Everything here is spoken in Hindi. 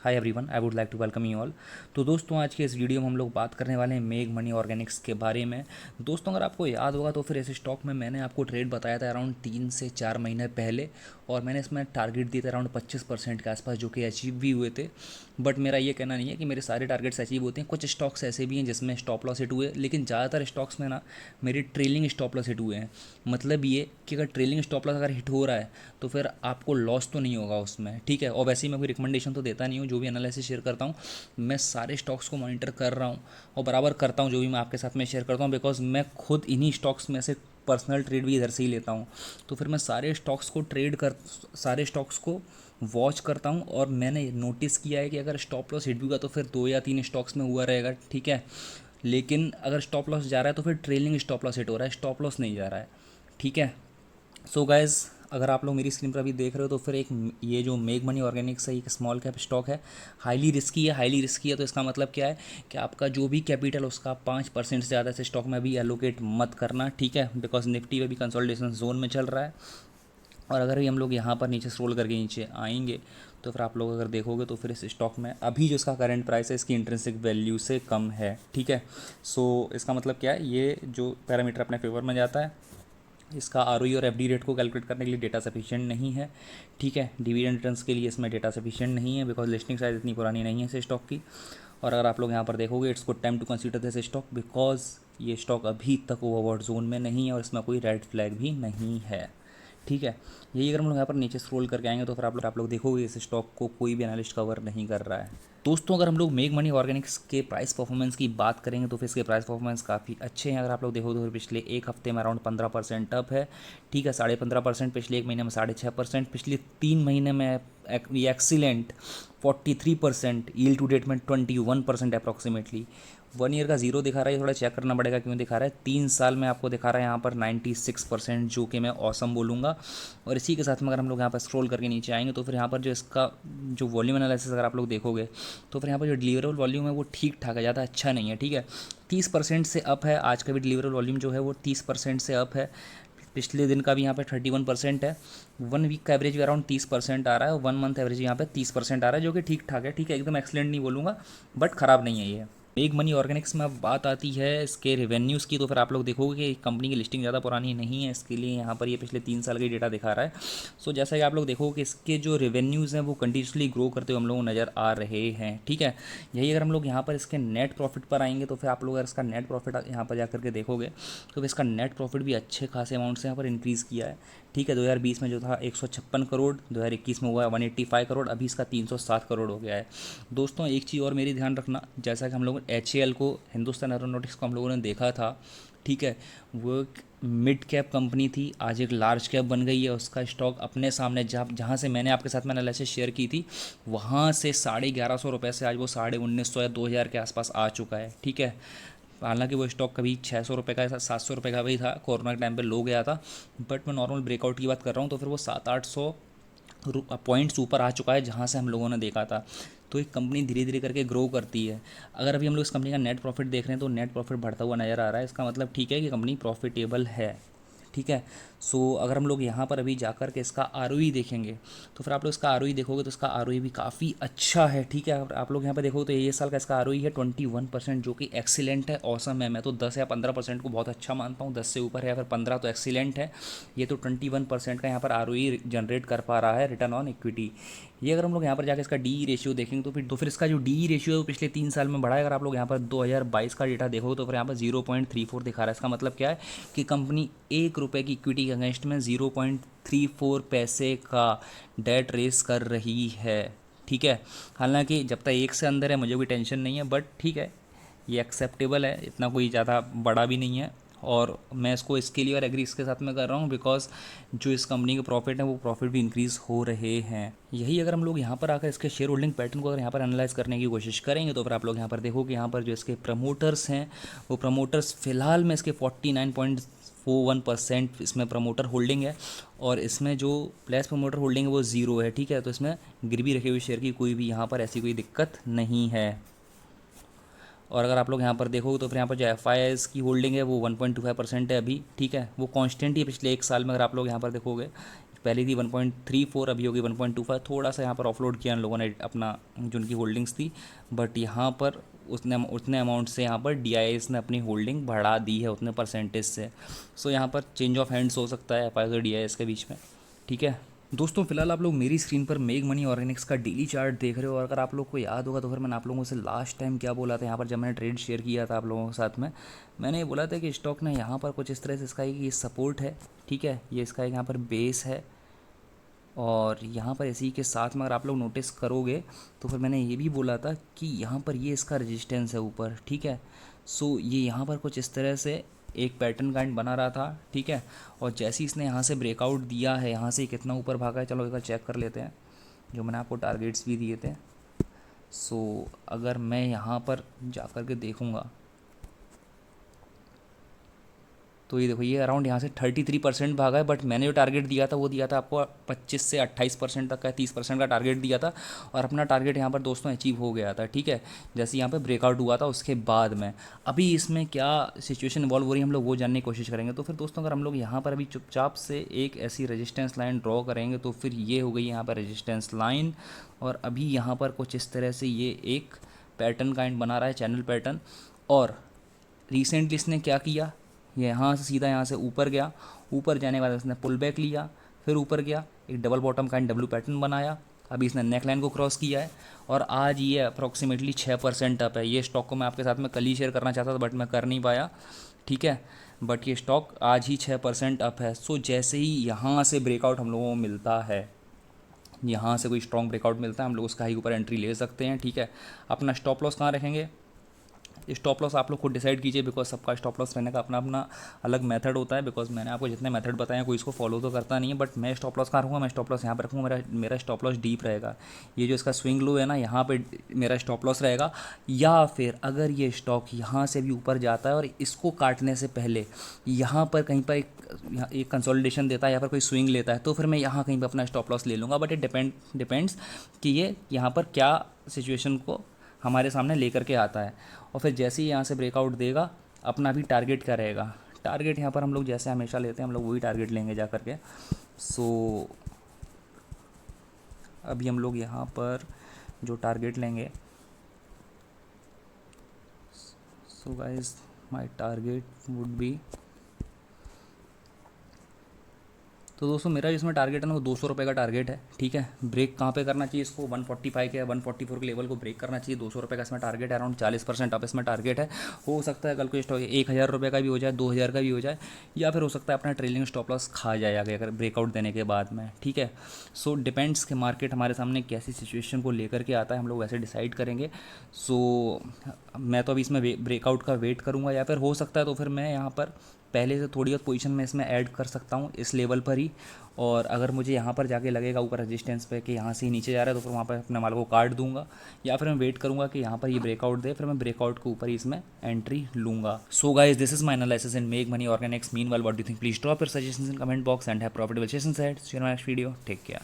Hi everyone, I would like to welcome you all. तो दोस्तों, आज के इस वीडियो में हम लोग बात करने वाले हैं मेग मनी ऑर्गेनिक्स के बारे में। दोस्तों, अगर आपको याद होगा तो फिर इस स्टॉक में मैंने आपको ट्रेड बताया था अराउंड 3 से 4 महीने पहले, और मैंने इसमें टारगेट दिए थे अराउंड 25% के आसपास, जो कि अचीव भी हुए थे। बट मेरा ये कहना नहीं है कि मेरे सारे टारगेट्स अचीव होते हैं। कुछ स्टॉक्स ऐसे भी हैं जिसमें स्टॉप लॉस हिट हुए, लेकिन ज़्यादातर स्टॉक्स में ना मेरे ट्रेलिंग स्टॉप लॉस हिट हुए हैं। मतलब ये कि अगर ट्रेलिंग स्टॉप लॉस अगर हिट हो रहा है तो फिर आपको लॉस तो नहीं होगा उसमें, ठीक है। और वैसे ही मैं कोई रिकमेंडेशन तो देता नहीं हूँ, जो भी एनालिसिस शेयर करता हूँ मैं सारे स्टॉक्स को मॉनिटर कर रहा हूँ और बराबर करता हूँ जो भी मैं आपके साथ में शेयर करता हूँ, बिकॉज मैं खुद इन्हीं स्टॉक्स में से पर्सनल ट्रेड भी इधर से ही लेता हूँ। तो फिर मैं सारे स्टॉक्स को वॉच करता हूँ, और मैंने नोटिस किया है कि अगर स्टॉप लॉस हिट भी हुआ तो फिर 2 या 3 स्टॉक्स में हुआ रहेगा, ठीक है। लेकिन अगर स्टॉप लॉस जा रहा है तो फिर ट्रेलिंग स्टॉप लॉस हिट हो रहा है, स्टॉप लॉस नहीं जा रहा है, ठीक है। सो गाइज, अगर आप लोग मेरी स्क्रीन पर अभी देख रहे हो तो फिर एक ये जो मेग मनी ऑर्गेनिक्स है, एक स्मॉल कैप स्टॉक है। हाईली रिस्की है तो इसका मतलब क्या है कि आपका जो भी कैपिटल उसका 5% से ज़्यादा से स्टॉक में अभी एलोकेट मत करना, ठीक है। बिकॉज निफ्टी में भी कंसोलिडेशन जोन में चल रहा है। और अगर भी हम लोग यहाँ पर नीचे स्क्रॉल करके नीचे आएंगे तो फिर आप लोग अगर देखोगे तो फिर इस स्टॉक में अभी जो इसका करंट प्राइस है इसकी इंट्रिंसिक वैल्यू से कम है, ठीक है। सो इसका मतलब क्या है, ये जो पैरामीटर अपने फेवर में जाता है। इसका आरओई और एफडी रेट को कैलकुलेट करने के लिए डेटा सफिशिएंट नहीं है, ठीक है। डिविडेंड रिटर्न्स के लिए इसमें डेटा सफिशिएंट नहीं है, बिकॉज लिस्टिंग साइज इतनी पुरानी नहीं है इस स्टॉक की। और अगर आप लोग यहाँ पर देखोगे, it's good time to consider this stock, because ये स्टॉक अभी तक ओवरबॉट जोन में नहीं है और इसमें कोई रेड फ्लैग भी नहीं है, ठीक है। यही अगर हम लोग यहाँ पर नीचे स्क्रॉल करके आएंगे तो फिर आप लोग देखोगे इस स्टॉक को कोई भी एनालिस्ट कवर नहीं कर रहा है। दोस्तों, अगर हम लोग मेग मनी ऑर्गेनिक्स के प्राइस परफॉर्मेंस की बात करेंगे तो फिर इसके प्राइस परफॉर्मेंस काफ़ी अच्छे हैं। अगर आप लोग देखो तो फिर पिछले एक हफ्ते में अराउंड 15% अप है, ठीक है। 15.5%, पिछले एक महीने में 6.5%, पिछले 3 महीने में एक्सीलेंट 43%, ईल्ड टू डेट में 21% अप्रॉक्सीमेटली। 1 ईयर का जीरो दिखा रहा है, ये थोड़ा चेक करना पड़ेगा क्यों दिखा रहा है। 3 साल में आपको दिखा रहा है यहाँ पर 96%, जो कि मैं ऑसम बोलूँगा। और इसी के साथ में अगर हम लोग यहाँ पर स्क्रॉल करके नीचे आएंगे तो फिर यहाँ पर जो इसका जो वॉल्यूम एनालिसिस अगर आप लोग देखोगे तो फिर यहाँ पर जो डिलीवरेबल वॉल्यूम है वो ठीक ठाक है, ज़्यादा अच्छा नहीं है, ठीक है। 30% से अप है, आज का भी डिलीवरेबल वॉल्यूम जो है वो 30% से अप है। पिछले दिन का भी यहाँ पे 31% है। 1 वीक का एवरेज भी अराउंड 30% आ रहा है, 1 मंथ एवरेज यहाँ पे 30% आ रहा है, जो कि ठीक ठाक है, ठीक है। एकदम एक्सलेंट नहीं बोलूँगा, बट ख़राब नहीं है ये। मेग मनी ऑर्गेनिक्स में अब बात आती है इसके रेवेन्यूज़ की, तो फिर आप लोग देखोगे कि कंपनी की लिस्टिंग ज़्यादा पुरानी नहीं है, इसके लिए यहाँ पर ये पिछले 3 साल का डेटा दिखा रहा है। सो जैसा कि आप लोग देखोगे कि इसके जो रेवेन्यूज़ हैं वो कंटिन्यूसली ग्रो करते हुए हम लोग को नज़र आ रहे हैं, ठीक है। यही अगर हम लोग यहाँ पर इसके नेट प्रॉफिट पर आएंगे तो फिर आप लोग अगर इसका नेट प्रॉफिट यहाँ पर जा करके देखोगे तो फिर इसका नेट प्रॉफिट भी अच्छे खासे अमाउंट से यहाँ पर इंक्रीज़ किया है, ठीक है। 2020 में जो था 156 करोड़, 2021 में हुआ है 185 करोड़, अभी इसका 307 करोड़ हो गया है। दोस्तों, एक चीज़ और मेरी ध्यान रखना, जैसा कि हम लोग HAL को, हिंदुस्तान एरोनॉटिक्स को हम लोगों ने देखा था, ठीक है। वो एक मिड कैप कंपनी थी, आज एक लार्ज कैप बन गई है। उसका स्टॉक अपने सामने जहाँ से मैंने आपके साथ में एनालिसिस शेयर की थी वहाँ से 1150 रुपये से आज वो 1950 या 2000 के आसपास आ चुका है, ठीक है। हालांकि वो स्टॉक कभी 600 रुपये का, 700 रुपये का भी था, कोरोना के टाइम पे लो गया था। बट मैं नॉर्मल ब्रेकआउट की बात कर रहा हूँ तो फिर वो 700-800 पॉइंट्स ऊपर आ चुका है जहाँ से हम लोगों ने देखा था। तो एक कंपनी धीरे धीरे करके ग्रो करती है। अगर अभी हम लोग इस कंपनी का नेट प्रॉफिट देख रहे हैं तो नेट प्रॉफिट बढ़ता हुआ नज़र आ रहा है, इसका मतलब ठीक है कि कंपनी प्रॉफिटेबल है, ठीक है। सो अगर हम लोग यहाँ पर अभी जाकर के इसका आरओई देखेंगे तो फिर आप लोग इसका आरओई देखोगे तो इसका आरओई भी काफ़ी अच्छा है, ठीक है। आप लोग यहाँ पर देखोगे तो ये साल का इसका आरओई है 21%, जो कि एक्सीलेंट है, ऑसम है। मैं तो 10 या 15% को बहुत अच्छा मानता हूँ, 10 से ऊपर है या फिर 15 तो एक्सीलेंट है। ये तो 21% का यहाँ पर आरओई जनरेट कर पा रहा है, रिटर्न ऑन इक्विटी। ये अगर हम लोग यहाँ पर जाकर इसका डी रेशियो देखेंगे तो फिर इसका जो डी रेशियो है वो पिछले 3 साल में बढ़ा है। अगर आप लोग यहाँ पर 2022 का डेटा देखोगे तो फिर यहाँ पर 0.34 दिखा रहा है। इसका मतलब क्या है कि कंपनी 1 रुपये की इक्विटी के अगेंस्ट में 0.34 पैसे का डेट रेस कर रही है, ठीक है। हालांकि जब तक 1 से अंदर है मुझे कोई टेंशन नहीं है, बट ठीक है, ये एक्सेप्टेबल है, इतना कोई ज़्यादा बड़ा भी नहीं है। और मैं इसको इसके लिए और एग्री इसके साथ में कर रहा हूँ बिकॉज जो इस कंपनी के प्रॉफिट है वो प्रॉफिट भी इंक्रीज़ हो रहे हैं। यही अगर हम लोग यहाँ पर आकर इसके शेयर होल्डिंग पैटर्न को अगर यहाँ पर एनालाइज करने की कोशिश करेंगे तो फिर आप लोग यहाँ पर देखो कि यहाँ पर जो इसके प्रमोटर्स हैं वो प्रमोटर्स फ़िलहाल में इसके 49.41% इसमें प्रमोटर होल्डिंग है, और इसमें जो प्लेस प्रमोटर होल्डिंग है वो ज़ीरो है, ठीक है। तो इसमें गिरवी रखे हुए शेयर की कोई भी यहाँ पर ऐसी कोई दिक्कत नहीं है। और अगर आप लोग यहाँ पर देखोगे तो फिर यहाँ पर जो FIS की होल्डिंग है वो 1.25% है अभी, ठीक है। वो कांस्टेंट ही है पिछले 1 साल में। अगर आप लोग यहाँ पर देखोगे पहले थी 1.34, अभी होगी 1.25। थोड़ा सा यहाँ पर ऑफलोड किया इन लोगों ने अपना जो उनकी होल्डिंग्स थी, बट यहाँ पर उतने अमाउंट से यहाँ पर DIS ने अपनी होल्डिंग बढ़ा दी है उतने परसेंटेज से। सो यहाँ पर चेंज ऑफ हैंड्स हो सकता है FIS और DIS के बीच में, ठीक है। दोस्तों फिलहाल आप लोग मेरी स्क्रीन पर मेग मनी ऑर्गेनिक्स का डेली चार्ट देख रहे हो, और अगर आप लोग को याद होगा तो फिर मैंने आप लोगों से लास्ट टाइम क्या बोला था यहाँ पर, जब मैंने ट्रेड शेयर किया था आप लोगों के साथ में, मैंने ये बोला था कि स्टॉक ने यहाँ पर कुछ इस तरह से इसका ये सपोर्ट है, ठीक है, ये इसका एक यहाँ पर बेस है, और यहाँ पर इसी के साथ में अगर आप लोग नोटिस करोगे तो फिर मैंने ये भी बोला था कि यहाँ पर ये इसका रेजिस्टेंस है ऊपर, ठीक है। सो ये यहाँ पर कुछ इस तरह से एक पैटर्न काइंड बना रहा था, ठीक है, और जैसे ही इसने यहाँ से ब्रेकआउट दिया है, यहाँ से कितना ऊपर भागा है, चलो एक बार चेक कर लेते हैं, जो मैंने आपको टारगेट्स भी दिए थे। सो अगर मैं यहाँ पर जा कर के देखूँगा तो ये देखो, ये अराउंड यहाँ से 33% भागा है, बट मैंने जो टारगेट दिया था वो दिया था आपको 25 से 28% तक का, 30% का टारगेट दिया था, और अपना टारगेट यहाँ पर दोस्तों अचीव हो गया था, ठीक है, जैसे यहाँ पे ब्रेकआउट हुआ था उसके बाद में। अभी इसमें क्या सिचुएशन इवॉल्व हो रही है हम लोग वो जानने की कोशिश करेंगे। तो फिर दोस्तों अगर हम लोग यहाँ पर अभी चुपचाप से एक ऐसी रेजिस्टेंस लाइन ड्रॉ करेंगे तो फिर ये हो गई यहाँ पर रेजिस्टेंस लाइन, और अभी यहाँ पर कुछ इस तरह से ये एक पैटर्न काइंड बना रहा है, चैनल पैटर्न। और रिसेंटली इसने क्या किया, ये यहाँ से सीधा यहाँ से ऊपर गया, ऊपर जाने के बाद इसने पुल बैक लिया, फिर ऊपर गया, एक double bottom kind W pattern बनाया, अभी इसने नेक लाइन को क्रॉस किया है, और आज ये अप्रॉक्सीमेटली 6% अप है। ये स्टॉक को मैं आपके साथ में कल ही शेयर करना चाहता था बट मैं कर नहीं पाया, ठीक है, बट ये स्टॉक आज ही 6% अप है। सो जैसे ही यहाँ से ब्रेकआउट हम लोगों को मिलता है, यहाँ से कोई स्ट्रॉन्ग ब्रेकआउट मिलता है, हम लोग उसका ही ऊपर एंट्री ले सकते हैं, ठीक है। अपना स्टॉप लॉस कहाँ रखेंगे, स्टॉप लॉस आप लोग खुद डिसाइड कीजिए, बिकॉज सबका स्टॉप लॉस रहने का अपना अपना अलग मेथड होता है। बिकॉज मैंने आपको जितने मेथड बताए हैं कोई इसको फॉलो तो करता नहीं है, बट मैं स्टॉप लॉस कहाँ रखूँगा, मैं स्टॉप लॉस यहाँ पर रखूँगा, मेरा स्टॉप लॉस डीप रहेगा। ये जो इसका स्विंग लो है ना, यहाँ पे मेरा स्टॉप लॉस रहेगा। या फिर अगर ये स्टॉक यहाँ से भी ऊपर जाता है और इसको काटने से पहले यहाँ पर कहीं पर एक कंसोलिडेशन देता है या फिर कोई स्विंग लेता है, तो फिर मैं यहाँ कहीं पर अपना स्टॉप लॉस ले लूँगा। बट इट डिपेंड्स कि ये यहाँ पर क्या सिचुएशन को हमारे सामने लेकर के आता है। और फिर जैसे ही यहाँ से ब्रेकआउट देगा, अपना भी टारगेट क्या रहेगा, टारगेट यहाँ पर हम लोग जैसे हमेशा लेते हैं, हम लोग वही टारगेट लेंगे जा कर के। सो अभी हम लोग यहाँ पर जो टारगेट लेंगे, so guys my target would be, तो दोस्तों मेरा जिसमें टारगेट है ना वो 200 रुपये का टारगेट है, ठीक है। ब्रेक कहाँ पे करना चाहिए इसको, 145 के 144 के लेवल को ब्रेक करना चाहिए। 200 रुपये का इसमें टारगेट है, अराउंड 40% अप इसमें टारगेट है। हो सकता है कल को स्टॉक 1000 रुपये का भी हो जाए, 2000 का भी हो जाए, या फिर हो सकता है अपना ट्रेलिंग स्टॉप लॉस खा जाए आगे अगर ब्रेकआउट देने के बाद में, ठीक है। सो डिपेंड्स कि मार्केट हमारे सामने कैसी सिचुएशन को लेकर के आता है, हम लोग वैसे डिसाइड करेंगे। सो मैं तो अभी इसमें ब्रेकआउट का वेट करूँगा, या फिर हो सकता है तो फिर मैं यहाँ पर पहले से थोड़ी बहुत पोजीशन में इसमें ऐड कर सकता हूँ इस लेवल पर ही। और अगर मुझे यहाँ पर जाके लगेगा ऊपर रेजिस्टेंस पे कि यहाँ से ही नीचे जा रहा है, तो फिर वहाँ पर अपने माल को काट दूंगा, या फिर मैं वेट करूँगा कि यहाँ पर ये ब्रेकआउट दे, फिर मैं ब्रेकआउट के ऊपर ही इसमें एंट्री लूँगा। So guys this is my analysis in make money organics. Meanwhile what do you think, please drop your suggestions in comment box and have profitable sessions ahead. See you in my next video, take care.